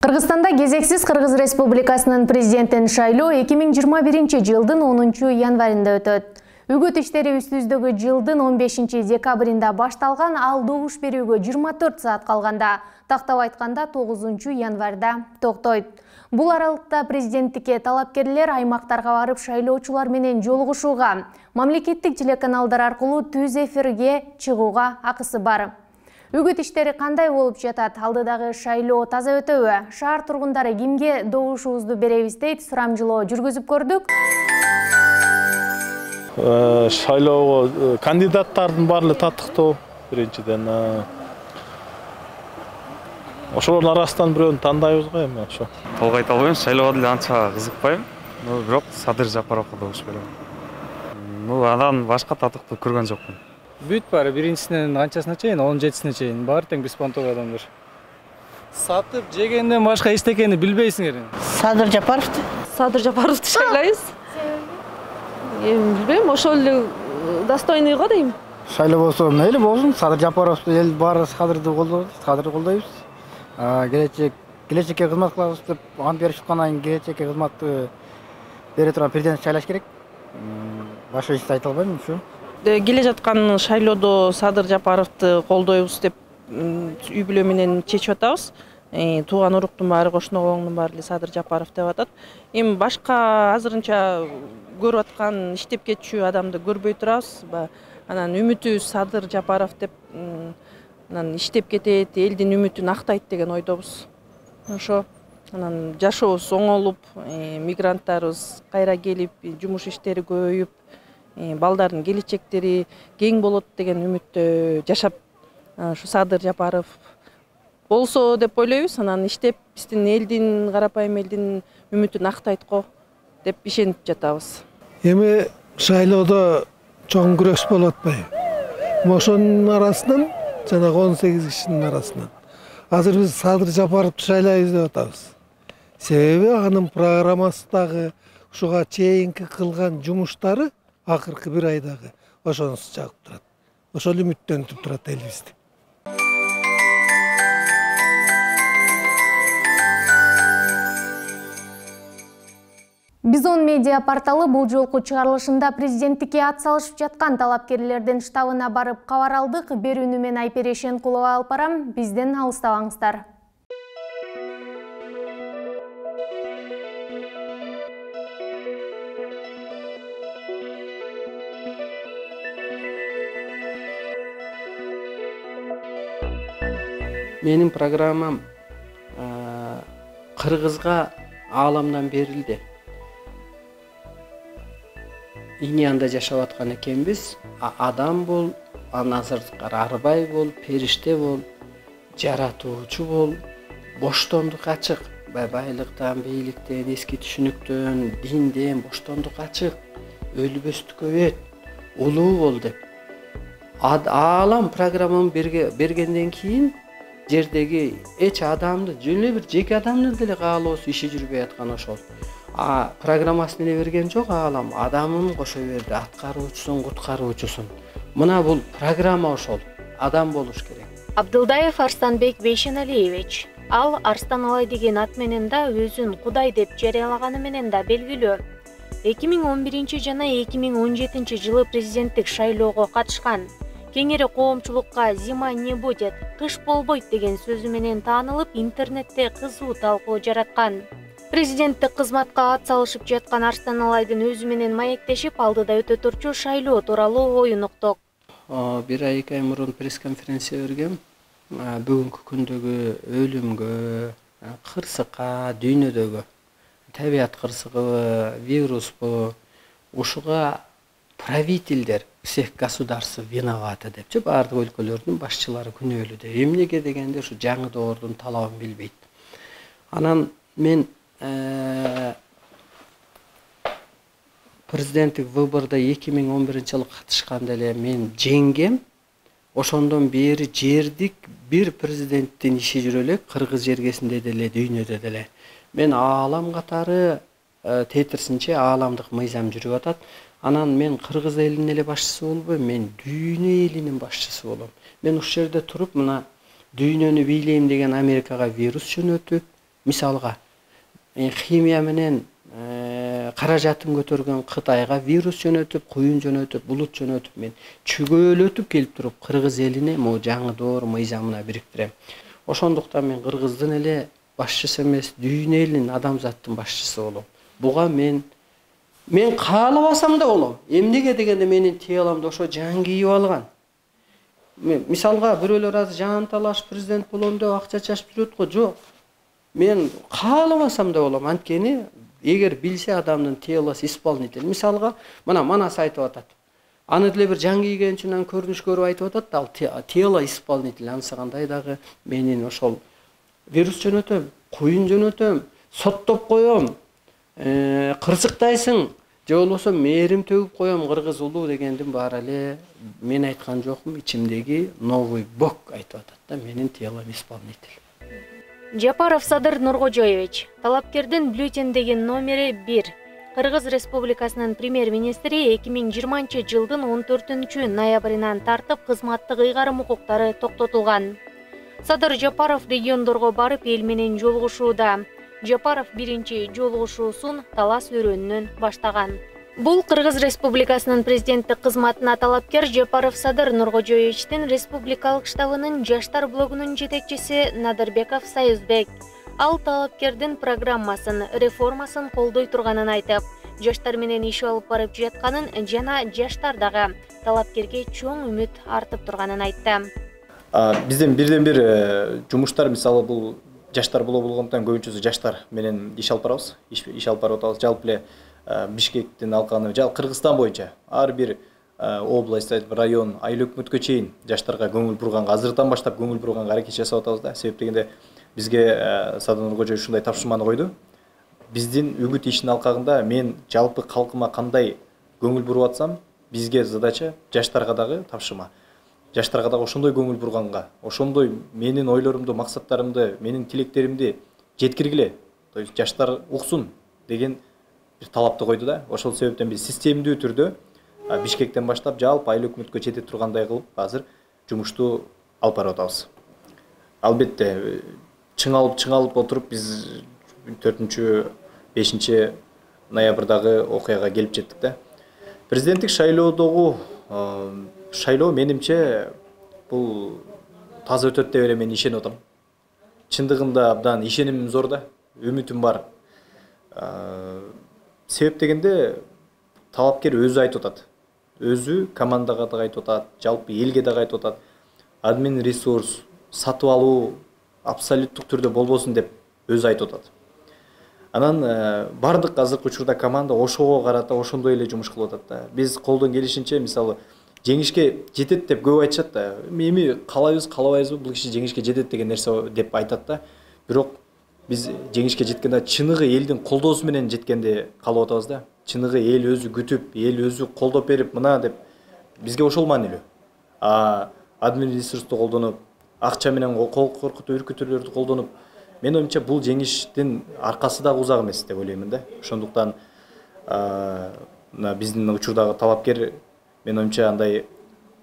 Кыргызстанда кезексиз Кыргыз Республикасынын президентин шайлоо 2021 жылдын 10 январында өтөт. Үгүт иштери үстүздөгү жылдын 15 декабрында башталган, ал добуш берүүгө 24 саат калганда, тактап айтканда 9 январда токтойт. Бул аралыкта президенттикке талапкерлер аймактарга барып шайлоочулар менен жолугушууга, мамлекеттик телеканалдар аркылуу түз эфирге чыгууга акысы бар. Үгүт иштери кандай болуп жатат? Алдыдагы шайлоо таза өтөбү? Шаар тургундары кимге добушубузду беребиз дейт, сурамжылоо жүргүзүп көрдүк. Шайлоого кандидаттардын баары татыктуу, биринчиден. Ошолордун арасынан бирөөнү тандайбыз го эми ошо. Толук айта албайм, шайлоого деле анча кызыкпайм. Бирок Садыр Жапаровго добуш берем. Андан башка татыктуу көргөн жокмун. Бүт баары биринчисинен канчасына чейин, 17-сине чейин баары тең беспонтовый адамдар. Сатып жегенден башка эчтекени билбейсиңер. Садыр Жапаровду. Садыр Жапаровду шайлайбыз. Билбейм, ошол эле достойный го дейм. Шайлоо болсо мейли болсун, Садыр Жапаровду эл баары Садырды колдойбуз, Садырды колдойбуз. Келечекке кызмат кылабыз деп ант берип чыккандан кийин келечекке кызматты бере турган президент шайлаш керек. Башка эч айта албайм ушу. Келе жаткан шайлоодо Садыр Жапаровду колдойбуз деп үй бүлө менен чечип атабыз. Тууган уруктун баары, кошуна коңдун баары эле Садыр Жапаров деп атат. Эми башка азырынча көрүп аткан иштеп кетчү адамды көрбөй турабыз. Анан үмүтүбүз Садыр Жапаров деп анан иштеп кетет, элдин үмүтүн актайт деген ойдобуз. Ошо анан жашообуз оңолуп, мигранттарыбыз кайра келип, жумуш иштери көбөйүп, балдардын келечектери кең болот деген үмүттө жашап, ушу Садыр Жапаров болсо деп ойлойбуз. Анан иштеп биздин элдин, карапайым элдин үмүтүн актайт го деп ишенип жатабыз. Эми шайлоодо чоң күрөш болуп атпайбы? Ошонун арасынан, жанагы 18 кишинин арасынан азыр биз Садыр Жапаровду шайлайбыз деп атабыз. Себеби анын программасындагы ушуга чейинки кылган жумуштары акыркы бир айдагы ошонусу жагып турат. Ошол үмүттөнүп турат элибизди. Бизон медиа порталы бул жолку чыгарылышында президенттикке ат салышып жаткан талапкерлердин штабына барып кабар алдык. Берүүнү мен Айпер Эшенкулова алып барам. Бизден алыстабаңыздар. Менин программам Кыргызга ааламдан берилди. Иньянда жашап аткан экенбиз. Адам бол, андан сырткары арбай бол, периште бол, жаратуучу бол, боштондук ачык. Байлыктан, бийликтен, эски түшүнүктөн, динден боштондук ачык. Өлбөстүккө бет, улуу бол деп. Аалам программаны бергенден кийин жердеги эч адамды, жөн эле бир жеке адамдын деле каалоосу иши жүрбөй аткан ошол. Программасын эле берген жок, аалам адамын кошо берди, аткаруучусун, куткаруучусун. Мына бул программа ошол, адам болуш керек. Абдылдаев Арстанбек Бейшеналиевич. Ал Арстаналай деген ат менен да өзүн Кудай деп жарыялаганы менен да белгилүү. 2011 жана 2017 жылы президенттик шайлоого катышкан. Кеңири коомчулукка «Зима не будет», «Кыш болбойт» деген сөзү менен таанылып, интернетте кызуу талкуу жараткан. Президенттик кызматка ат салышып жаткан Арстаналайдын өзү менен маектешип, алдыда өтө турчу шайлоо тууралуу оюн уктук. Бир ай, 2 ай мурун пресс-конференция бергем. Бүгүнкү күндөгү өлүмгө, кырсыкка, дүйнөдөгү табият кырсыгыбы, вируспу, ушуга правительдер, всех государств виноваты депчи, баардык өлкөлөрдүн башчылары күнөөлүү. Эмнеге дегенде ушу жаңы доордун талабын билбейт. Анан мен президенттик выборда 2011 жылы катышканда эле мен жеңгем. Ошондон бери жердик бир президенттин иши жүрө элек, Кыргыз жергесинде деле, дүйнөдө деле. Мен аалам катары тетирсинче ааламдык мыйзам жүрүп атат. Анан мен Кыргыз элинин эле башчысы болбойм, мен дүйнө элинин башчысы болом. Мен ушул жерде туруп, мына дүйнөнү бийлейм деген Америкага вирус жөнөтүп, мисалга химия менен каражатын көтөргөн Кытайга вирус жөнөтүп, куюн жөнөтүп, булут жөнөтүп мен чүгөлөтүп келип туруп кыргыз элине могу жаңы мыйзамына бириктирем. Ошондуктан мен кыргыздын эле башчысы эмес, дүйнө элинин, адамзаттын башчысы болом. Буга мен каалабасам да болом. Эмнеге дегенде менин тияламды ошо жан кийип алган. Мисалга бирөөлөр азыр жан талаш президент болом деп акча чачып жүрөт го, жок. Мен каалабасам да болом. Анткени эгер билсе адамдын телосы исполнитель. Мисалга мына Манас айтып атат. Аны деле бир жан кийген үчүн аны көрүнүш көрүп айтып атат, ал тело исполнитель. Анысы кандай дагы менин ошол вирус жөнөтөм, куюн жөнөтөм, соттоп коем, кырсыктайсың, же болбосо мээрим төгүп коем кыргыз улуу дегендин баары эле мен айткан жокмун, ичимдеги новый бог айтып атат да, менин телом исполнитель. Жапаров Садыр Нуркожоевич, талапкердин бюллетендеги номери 1. Кыргыз Республикасынын премьер-министри 2020 жылдын 14 ноябрынан тартып кызматтык ыйгарым укуктары токтотулган. Садыр Жапаров региондорго барып эл менен жолугушууда. Жапаров биринчи жолугушуусун Талас өрөөнүнөн баштаган. Бул Кыргыз Республикасынын президенттик кызматына талапкер Жапаров Садыр Нуркожоевичтин республикалык штабынын жаштар блогунун жетекчиси Надырбеков Союзбек. Ал талапкердин программасын, реформасын колдой турганын айтып, жаштар менен иш алып барып жатканын жана жаштар дагы талапкерге чоң үмүт артып турганын айтты. Биздин бирден бир жумуштар, мисалы бул жаштар болгондуктан көбүнчөсү жаштар менен иш алып барабыз, иш алып барып атабыз. Жалпы эле Бишкектин алканы, жалпы Кыргызстан боюнча ар бир область, район, айыл өкмөткө чейин жаштарга көңүл бурганга, азырдан баштап көңүл бурганга аракет жасап атабыз да. Себеп дегенде бизге Садыр Нуркожоевич ушундай тапшырманы койду. Биздин үгүт ишинин алкагында мен жалпы калкыма кандай көңүл буруп атсам, бизге задача жаштарга дагы тапшырма. Жаштарга дагы ошондой көңүл бурганга, ошондой менин ойлорумду, максаттарымды, менин тилектеримди жеткиргиле. То есть жаштар уксун деген бир талапты койду да. Ошол себептен биз системдүү түрдө Бишкектен баштап жалпы айыл өкмөткө жете тургандай кылып азыр жумушту алып барып атабыз. Албетте чыңалып отуруп биз 4-5 ноябрдагы окуяга келип жеттик да. Президенттик шайлоодогу шайлоо менимче бул таза өтөт деп эле мен ишенип атам. Чындыгында абдан ишенимим зор да, үмүтүм бар. Себеп дегенде талапкер өзү айтып атат. Өзү командага да айтып атат, жалпы элге да айтып атат. Админ ресурс сатып алуу абсолюттук түрдө болбосун деп өзү айтып атат. Анан бардык азыркы учурда команда ошого карата ошондой эле жумуш кылып атат да. Биз колдон келишинче, мисалы жеңишке жетет деп көп айтышат да. Эми каалабайбызбы бул киши жеңишке жетет деген нерсе деп айтат да. Бирок биз жеңишке жеткенде чыныгы элдин колдоосу менен жеткенде калып атабыз да. Чыныгы эл өзү күтүп, эл өзү колдоп берип мына деп бизге ошол маанилүү. Админ ресурсту колдонуп, акча менен коркутуу, үркүтүүлөрдү колдонуп, мен оюмча бул жеңиштин аркасы дагы узак эмес деп ойлоймун да. Ошондуктан биздин учурдагы талапкер мен оюмча андай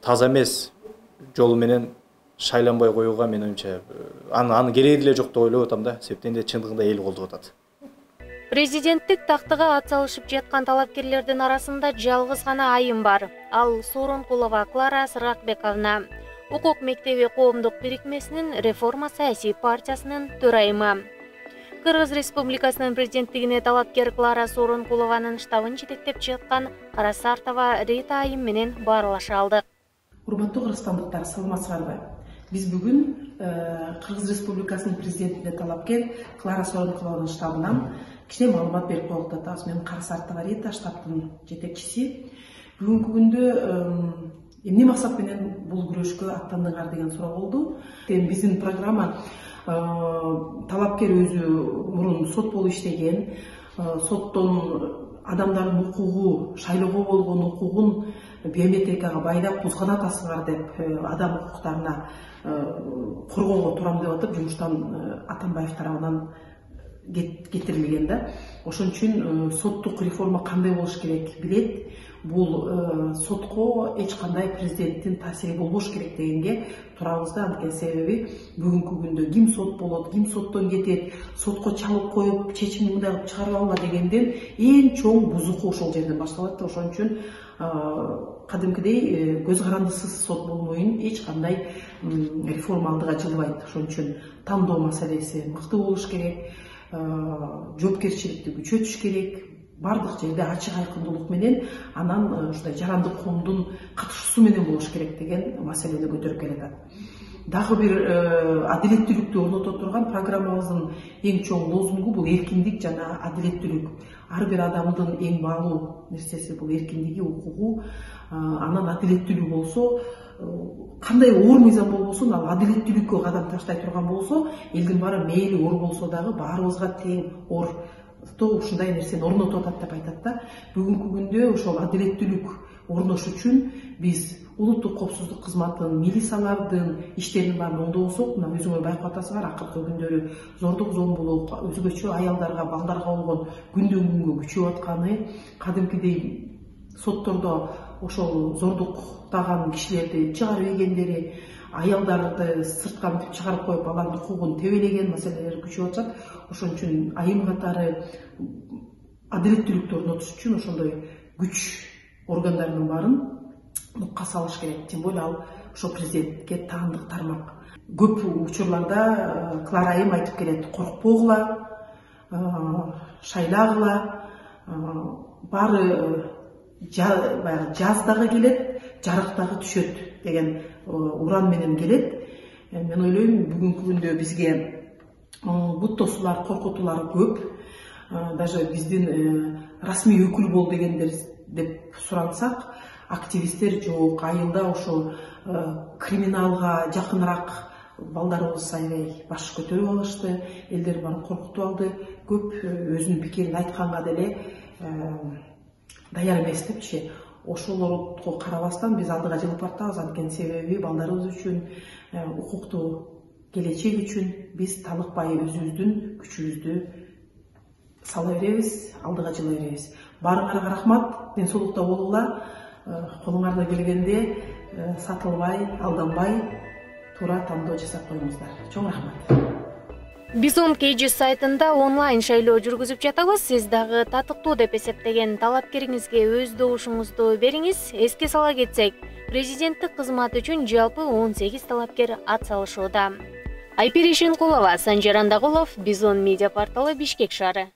таза эмес жолу менен шайланбай коюуга мен оюмча аны кереги деле жок деп ойлоп атам да. Себептен чындыгында эл колдоп атат. Президенттик тактыга атсалышып жаткан талапкерлердин арасында жалгыз гана айым бар. Ал Сооронкулова Клара Сыргакбековна, Укук мектеби коомдук бирикмесинин Реформа саясий партиясынын төрайымы. Кыргыз Республикасынын президенттигине талапкер Клара Сооронкулованын штабын жетектеп жаткан Карасартова Рита айым менен баарлаша алдык. Урматтуу кыргызстандыктар, саламатсыздарбы? Биз бүгүн Кыргыз Республикасынын президентине талапкер Клара Сооронкулованын штабынан кичине маалымат берип коелук атабыз. Мен Карасартова Рита, штабтын жетекчиси. Бүгүнкү күндө эмне максат менен бул күрөшкө аттандыңар деген суроо болду. Биздин программа талапкер өзү мурун сот болуп иштеген, соттон адамдардын укугу, шайлоого болгон укугун биометрикага байдап бузган атасыңар деп адам укуктарына коргоого турам деп атып, жумуштан Атамбаев тарабынан кетирилген да. Ошон үчүн соттук реформа кандай болуш керек билет. Бул сотко эч кандай президенттин таасири болбош керек дегенге турабыз да. Анткени себеби бүгүнкү күндө ким сот болот, ким соттон кетет, сотко чалып коюп чечимди мындай кылып чыгарып алгыла дегенден эң чоң бузуку ошол жерден башталат да. Ошон үчүн кадимкидей көз карандысыз сот болмоюн эч кандай реформа алдыга жылбайт. Ошон үчүн тандоо маселеси мыкты болуш керек, жоопкерчиликти күчөтүш керек, бардык жерде ачык айкындуулук менен, анан ушундай жарандык коомдун катышуусу менен болуш керек деген маселени көтөрүп келатат. Дагы бир адилеттүүлүктү орното турган программабыздын эң чоң лозунгу бул эркиндик жана адилеттүүлүк. Ар бир адамдын эң баалуу нерсеси бул эркиндиги, укугу, анан адилеттүүлүк болсо, кандай оор мыйзам болбосун, ал адилеттүүлүккө кадам таштай турган болсо, элдин баары мейли оор болсо дагы баарыбызга тең оор ушундай нерсени орнотуп атат деп айтат да. Бүгүнкү күндө ошол адилеттүүлүк орнош үчүн биз улуттук коопсуздук кызматынын, милициялардын иштерин баарын оңдобосок, мына өзүңөр байкап атасыңар, акыркы күндөрү зордук зомбулук, өзгөчө аялдарга, балдарга болгон күндөн күнгө күчөп атканы, кадимкидей соттордо ошол зордуктаган кишилерди чыгарып ийгендери, аялдарды сыртка мынтип чыгарып коюп алардын укугун тебелеген маселелер күчөп атышат. Ошон үчүн айым катары адилеттүүлүктү орнотуш үчүн ошондой күч органдарынын баарын нукка салыш керек. Тем более ал ошо президентке таандык тармак. Көп учурларда Клара айым айтып келет: коркпогула, шайлагыла, баары жаз дагы келет, жарык дагы түшөт деген уран менен келет. Мен ойлойм, бүгүнкү күндө бизге бут тосуулар, коркутуулар көп. Даже биздин расмий өкүл бол дегендер деп сурансак, активисттер жок. Айылда ошо криминалга жакыныраак балдарыбыз аябай баш көтөрүп алышты, элдер баарын коркутуп алды. Көп өзүнүн пикирин айтканга деле даяр эмес депчи. Ошолорго карабастан биз алдыга жылып бартабыз. Анткени себеби балдарыбыз үчүн, укуктуу келечек үчүн биз талыкпай өзүбүздүн күчүбүздү сала беребиз, алдыга жыла беребиз. Баарыңарга рахмат, ден соолукта болуңар. Колуңардан келгенде сатылбай, алданбай, туура тандоо жасап коюңуздар. Чоң рахмат. Бизон KG сайтында онлайн шайлоо жүргүзүп жатабыз. Сиз дагы татыктуу деп эсептеген талапкериңизге өз добушуңузду бериңиз. Эске сала кетсек, президенттик кызмат үчүн жалпы 18 талапкер ат салышууда. Айпери Шенкулова, Санжар Андагулов, Бизон медиа порталы, Бишкек шаары.